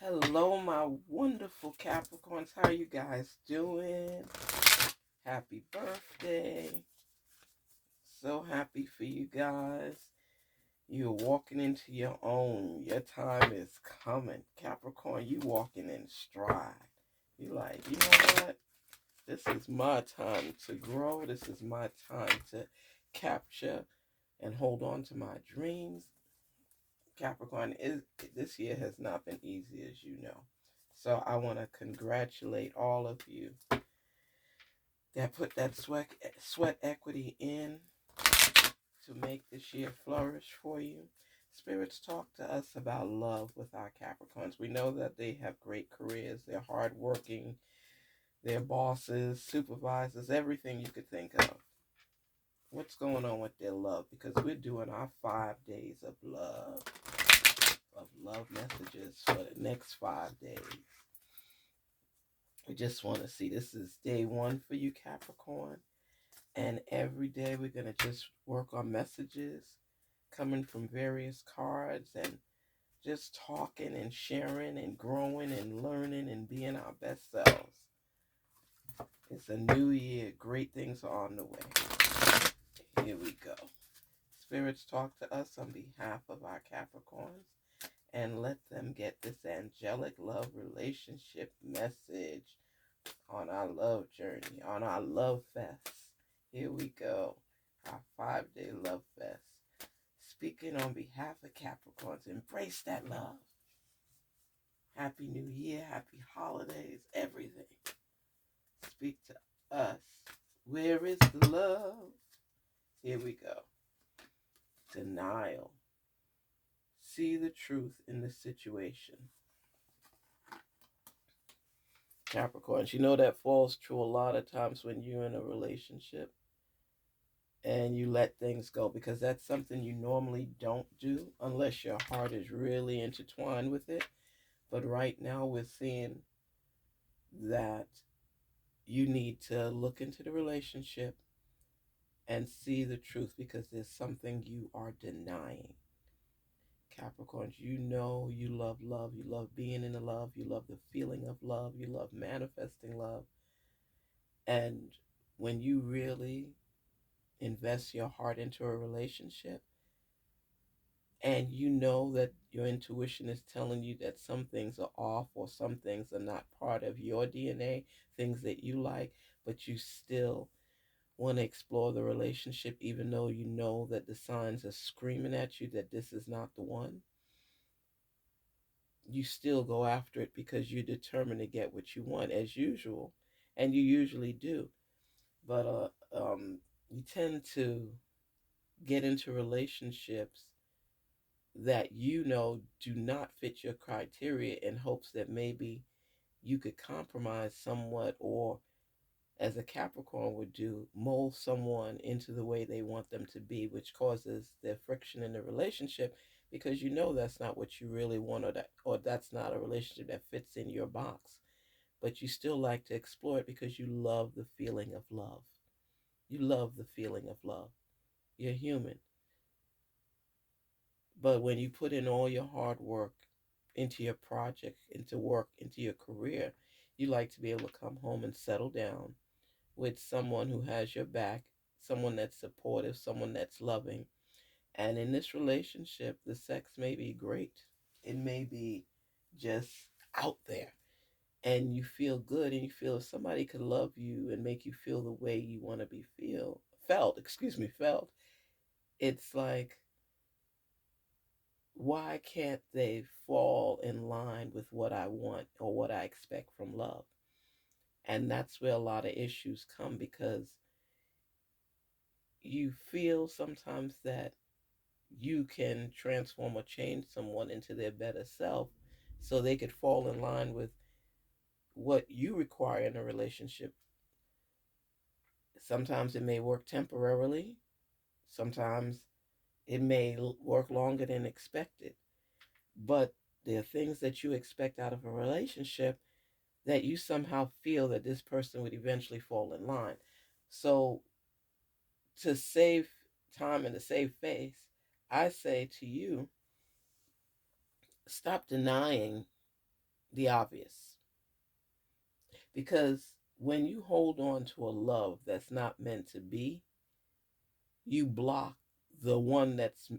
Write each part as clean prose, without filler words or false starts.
Hello, my wonderful Capricorns. How are you guys doing? Happy birthday. So happy for you guys. You're walking into your own. Your time is coming. Capricorn, you walking in stride. You like, you know what? This is my time to grow. This is my time to capture and hold on to my dreams. Capricorn, this year has not been easy, as you know. So I want to congratulate all of you that put that sweat equity in to make this year flourish for you. Spirits talk to us about love with our Capricorns. We know that they have great careers. They're hardworking. They're bosses, supervisors, everything you could think of. What's going on with their love? Because we're doing our 5 days of love messages for the next 5 days. We just want to see, this is day one for you, Capricorn. And every day we're going to just work on messages coming from various cards and just talking and sharing and growing and learning and being our best selves. It's a new year. Great things are on the way. Here we go. Spirits talk to us on behalf of our Capricorns and let them get this angelic love relationship message on our love journey, on our love fest. Here we go. Our 5-day love fest. Speaking on behalf of Capricorns, embrace that love. Happy New Year, happy holidays, everything. Speak to us. Where is the love? Here we go. Denial. See the truth in the situation. Capricorns, you know that falls true a lot of times when you're in a relationship and you let things go, because that's something you normally don't do unless your heart is really intertwined with it. But right now we're seeing that you need to look into the relationship and see the truth, because there's something you are denying. Capricorns, you know you love love. You love being in the love. You love the feeling of love. You love manifesting love. And when you really invest your heart into a relationship and you know that your intuition is telling you that some things are off or some things are not part of your DNA, things that you like, but you still want to explore the relationship even though you know that the signs are screaming at you that this is not the one, you still go after it because you're determined to get what you want as usual, and you usually do. But you tend to get into relationships that you know do not fit your criteria in hopes that maybe you could compromise somewhat, or as a Capricorn would do, mold someone into the way they want them to be, which causes the friction in the relationship because you know that's not what you really want, or that's not a relationship that fits in your box. But you still like to explore it because you love the feeling of love. You love the feeling of love. You're human. But when you put in all your hard work into your project, into work, into your career, you like to be able to come home and settle down with someone who has your back, someone that's supportive, someone that's loving. And in this relationship, the sex may be great. It may be just out there. And you feel good, and you feel if somebody could love you and make you feel the way you want to be felt. It's like, why can't they fall in line with what I want or what I expect from love? And that's where a lot of issues come, because you feel sometimes that you can transform or change someone into their better self so they could fall in line with what you require in a relationship. Sometimes it may work temporarily, sometimes it may work longer than expected, but there are things that you expect out of a relationship that you somehow feel that this person would eventually fall in line. So, to save time and to save face, I say to you, stop denying the obvious. Because when you hold on to a love that's not meant to be, you block the one that's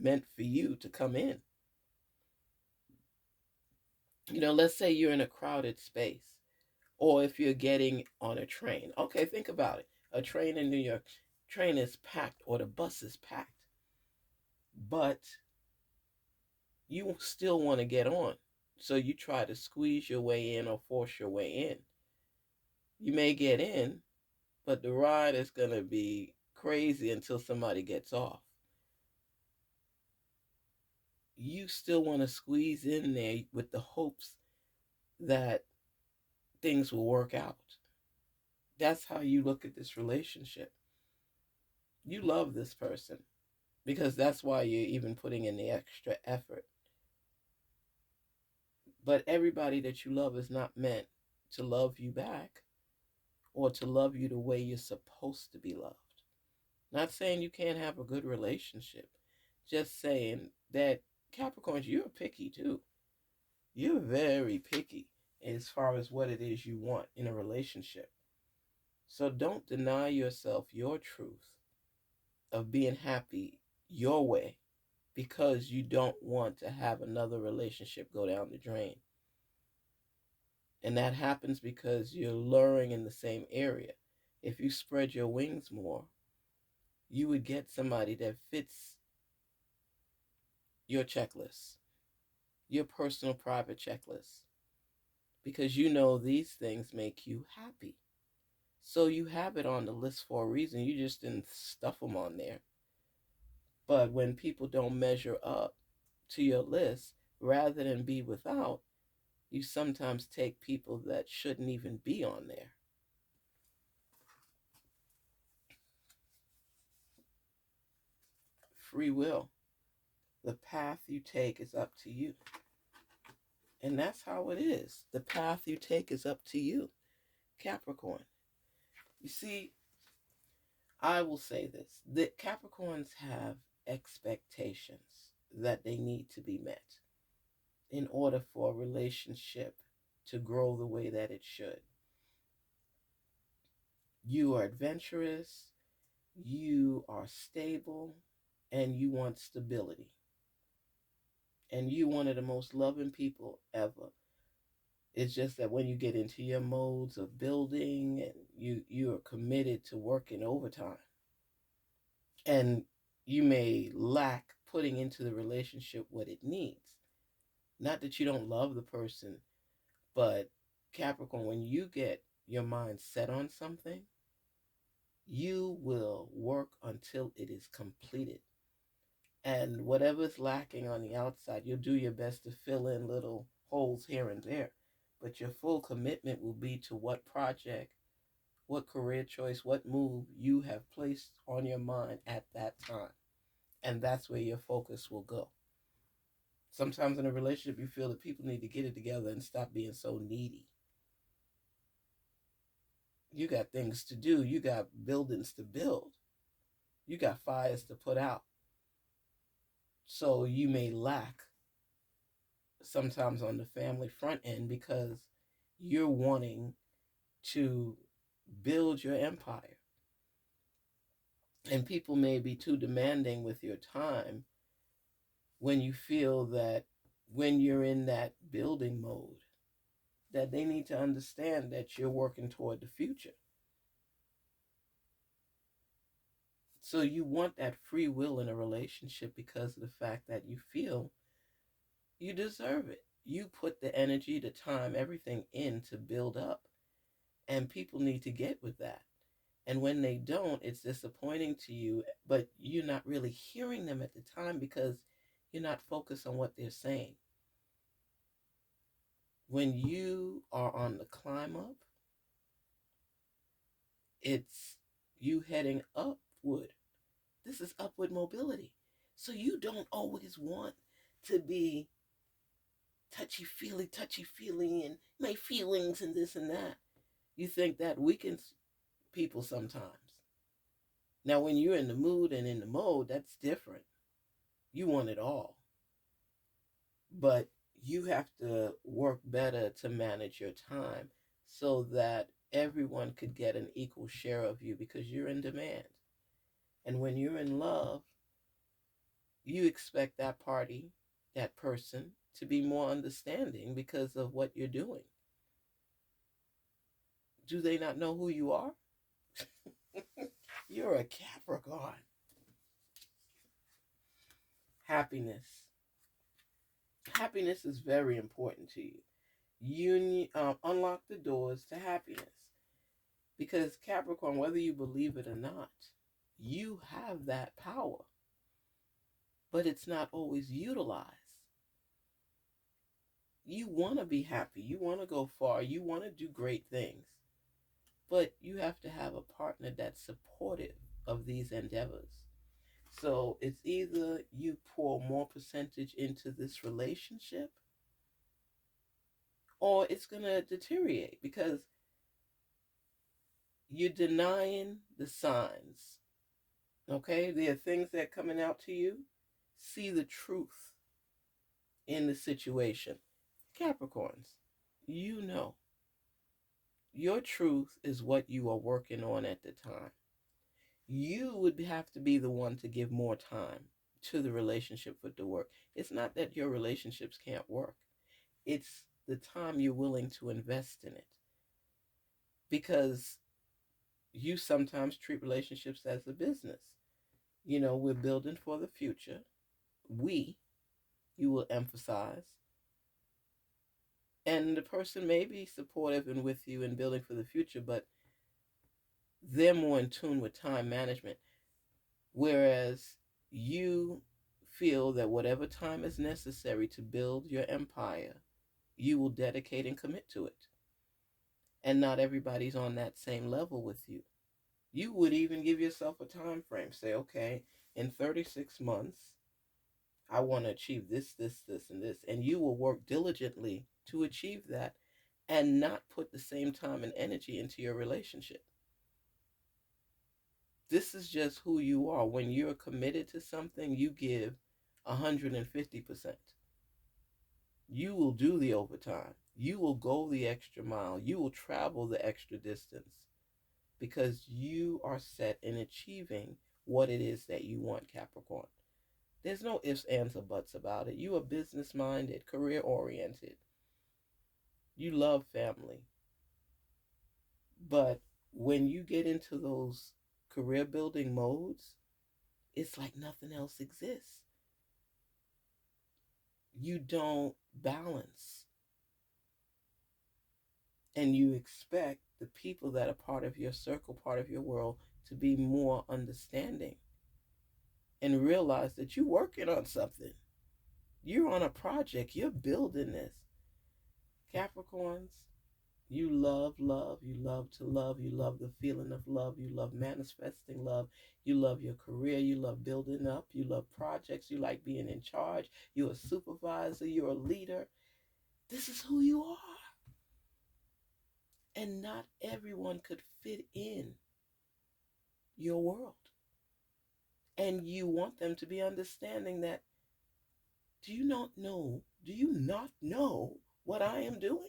meant for you to come in. Let's say you're in a crowded space, or if you're getting on a train. Okay, think about it. A train in New York, train is packed or the bus is packed, but you still want to get on. So you try to squeeze your way in or force your way in. You may get in, but the ride is going to be crazy until somebody gets off. You still want to squeeze in there with the hopes that things will work out. That's how you look at this relationship. You love this person because that's why you're even putting in the extra effort. But everybody that you love is not meant to love you back or to love you the way you're supposed to be loved. Not saying you can't have a good relationship, just saying that Capricorns, you're picky too. You're very picky as far as what it is you want in a relationship. So don't deny yourself your truth of being happy your way because you don't want to have another relationship go down the drain. And that happens because you're luring in the same area. If you spread your wings more, you would get somebody that fits your checklist, your personal private checklist, because you know these things make you happy. So you have it on the list for a reason. You just didn't stuff them on there. But when people don't measure up to your list, rather than be without, you sometimes take people that shouldn't even be on there. Free will. The path you take is up to you. And that's how it is. The path you take is up to you, Capricorn. You see, I will say this. The Capricorns have expectations that they need to be met in order for a relationship to grow the way that it should. You are adventurous, you are stable, and you want stability. And you one of the most loving people ever. It's just that when you get into your modes of building and you are committed to working overtime, and you may lack putting into the relationship what it needs. Not that you don't love the person, but Capricorn, when you get your mind set on something, you will work until it is completed. And whatever's lacking on the outside, you'll do your best to fill in little holes here and there. But your full commitment will be to what project, what career choice, what move you have placed on your mind at that time. And that's where your focus will go. Sometimes in a relationship, you feel that people need to get it together and stop being so needy. You got things to do. You got buildings to build. You got fires to put out. So you may lack sometimes on the family front end because you're wanting to build your empire. And people may be too demanding with your time when you feel that when you're in that building mode, that they need to understand that you're working toward the future. So you want that free will in a relationship because of the fact that you feel you deserve it. You put the energy, the time, everything in to build up. And people need to get with that. And when they don't, it's disappointing to you, but you're not really hearing them at the time because you're not focused on what they're saying. When you are on the climb up, it's you heading upward. This is upward mobility. So you don't always want to be touchy-feely, and my feelings and this and that. You think that weakens people sometimes. Now, when you're in the mood and in the mode, that's different. You want it all. But you have to work better to manage your time so that everyone could get an equal share of you, because you're in demand. And when you're in love, you expect that party, that person, to be more understanding because of what you're doing. Do they not know who you are? You're a Capricorn. Happiness. Happiness is very important to you. You unlock the doors to happiness. Because Capricorn, whether you believe it or not, you have that power. But it's not always utilized. You want to be happy. You want to go far. You want to do great things. But you have to have a partner that's supportive of these endeavors. So it's either you pour more percentage into this relationship, or it's going to deteriorate because you're denying the signs. Okay? There are things that are coming out to you. See the truth in the situation. Capricorns, you know, your truth is what you are working on at the time. You would have to be the one to give more time to the relationship for it to work. It's not that your relationships can't work. It's the time you're willing to invest in it. Because you sometimes treat relationships as a business. You know, we're building for the future. You will emphasize. And the person may be supportive and with you in building for the future, but they're more in tune with time management. Whereas you feel that whatever time is necessary to build your empire, you will dedicate and commit to it. And not everybody's on that same level with you. You would even give yourself a time frame. Say, okay, in 36 months, I want to achieve this, and this. And you will work diligently to achieve that and not put the same time and energy into your relationship. This is just who you are. When you're committed to something, you give 150%. You will do the overtime. You will go the extra mile. You will travel the extra distance because you are set in achieving what it is that you want, Capricorn. There's no ifs, ands, or buts about it. You are business minded, career oriented. You love family. But when you get into those career building modes, it's like nothing else exists. You don't balance. And you expect the people that are part of your circle, part of your world, to be more understanding and realize that you're working on something. You're on a project. You're building this. Capricorns, you love love. You love to love. You love the feeling of love. You love manifesting love. You love your career. You love building up. You love projects. You like being in charge. You're a supervisor. You're a leader. This is who you are. And not everyone could fit in your world. And you want them to be understanding that, do you not know what I am doing?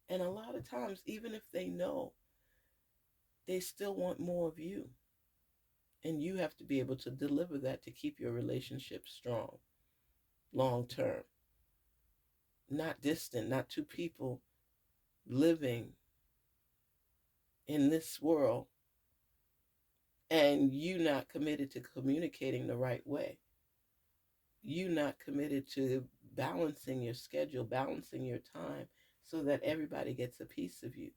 And a lot of times, even if they know, they still want more of you. And you have to be able to deliver that to keep your relationship strong, long term. Not distant, not two people living in this world and you not committed to communicating the right way. You not committed to balancing your schedule, balancing your time so that everybody gets a piece of you.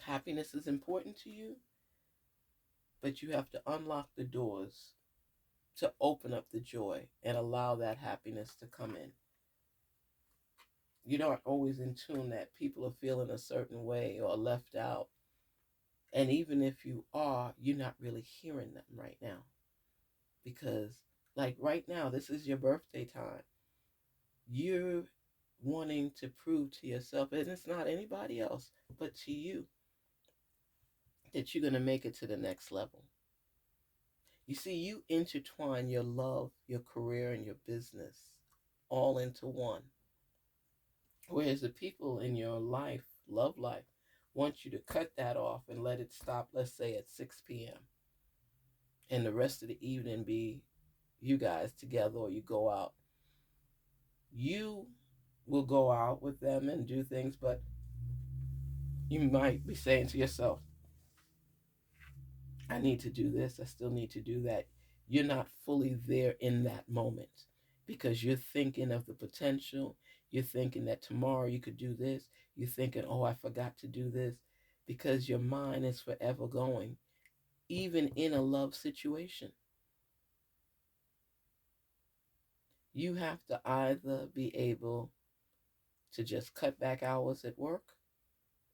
Happiness is important to you, but you have to unlock the doors to open up the joy and allow that happiness to come in. You're not always in tune that people are feeling a certain way or left out. And even if you are, you're not really hearing them right now. Because, like right now, this is your birthday time. You're wanting to prove to yourself, and it's not anybody else, but to you, that you're going to make it to the next level. You see, you intertwine your love, your career, and your business all into one. Whereas the people in your life, love life, want you to cut that off and let it stop, let's say at 6 p.m. and the rest of the evening be you guys together, or you go out. You will go out with them and do things, but you might be saying to yourself, I need to do this, I still need to do that. You're not fully there in that moment because you're thinking of the potential. You're thinking that tomorrow you could do this. You're thinking, oh, I forgot to do this, because your mind is forever going, even in a love situation. You have to either be able to just cut back hours at work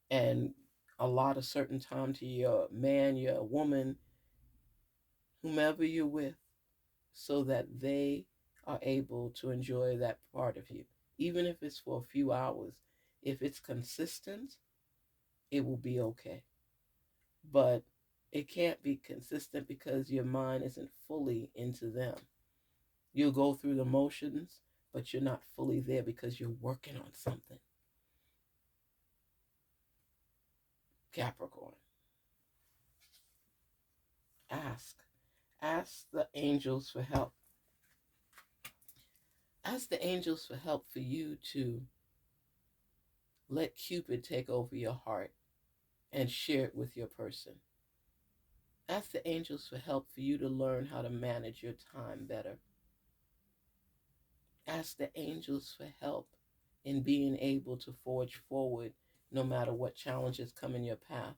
and allot a certain time to your man, your woman, whomever you're with, so that they are able to enjoy that part of you. Even if it's for a few hours, if it's consistent, it will be okay. But it can't be consistent because your mind isn't fully into them. You'll go through the motions, but you're not fully there because you're working on something. Capricorn, ask. Ask the angels for help. Ask the angels for help for you to let Cupid take over your heart and share it with your person. Ask the angels for help for you to learn how to manage your time better. Ask the angels for help in being able to forge forward no matter what challenges come in your path,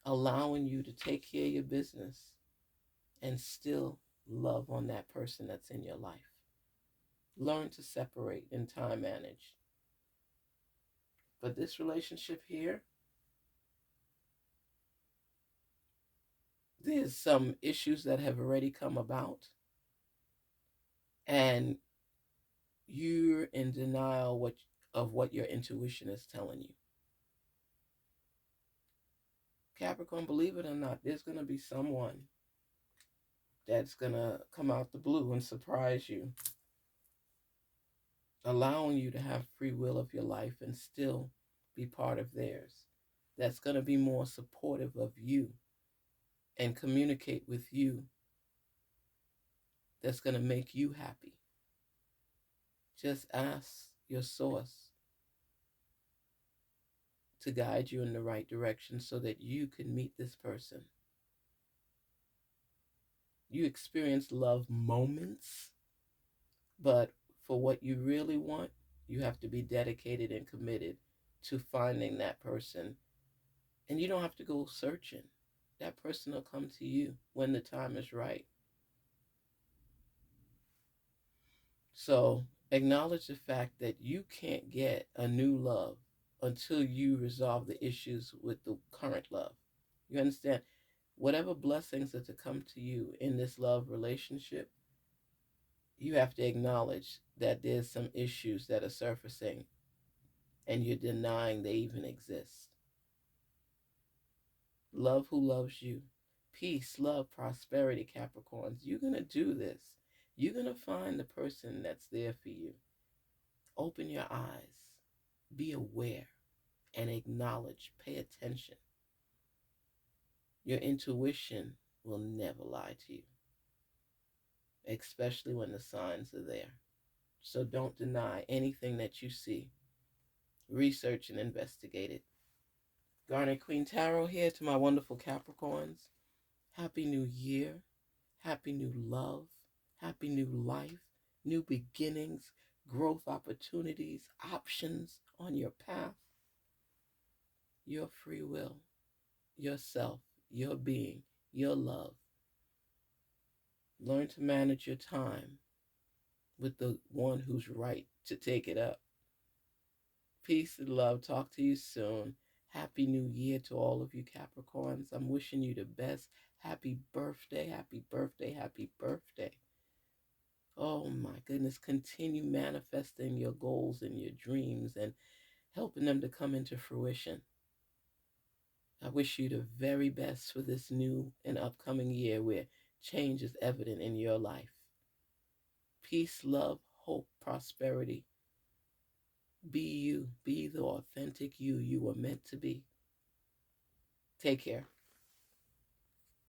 allowing you to take care of your business and still love on that person that's in your life. Learn to separate and time manage. But this relationship here, there's some issues that have already come about, and you're in denial of what your intuition is telling you. Capricorn, believe it or not, there's going to be someone that's going to come out the blue and surprise you, allowing you to have free will of your life and still be part of theirs. That's going to be more supportive of you and communicate with you. That's going to make you happy. Just ask your source to guide you in the right direction so that you can meet this person. You experience love moments, but for what you really want, you have to be dedicated and committed to finding that person. And you don't have to go searching. That person will come to you when the time is right. So acknowledge the fact that you can't get a new love until you resolve the issues with the current love. You understand? Whatever blessings are to come to you in this love relationship, you have to acknowledge that there's some issues that are surfacing and you're denying they even exist. Love who loves you. Peace, love, prosperity, Capricorns. You're going to do this. You're going to find the person that's there for you. Open your eyes. Be aware and acknowledge. Pay attention. Your intuition will never lie to you, especially when the signs are there. So don't deny anything that you see. Research and investigate it. Garnetqueentarot here to my wonderful Capricorns. Happy New Year. Happy new love. Happy new life. New beginnings. Growth opportunities. Options on your path. Your free will. Yourself. Your being. Your love. Learn to manage your time with the one who's right to take it up. Peace and love. Talk to you soon. Happy New Year to all of you Capricorns. I'm wishing you the best. Happy birthday, happy birthday, happy birthday. Oh my goodness. Continue manifesting your goals and your dreams and helping them to come into fruition. I wish you the very best for this new and upcoming year where change is evident in your life. Peace, love, hope, prosperity. Be you. Be the authentic you were meant to be. Take care.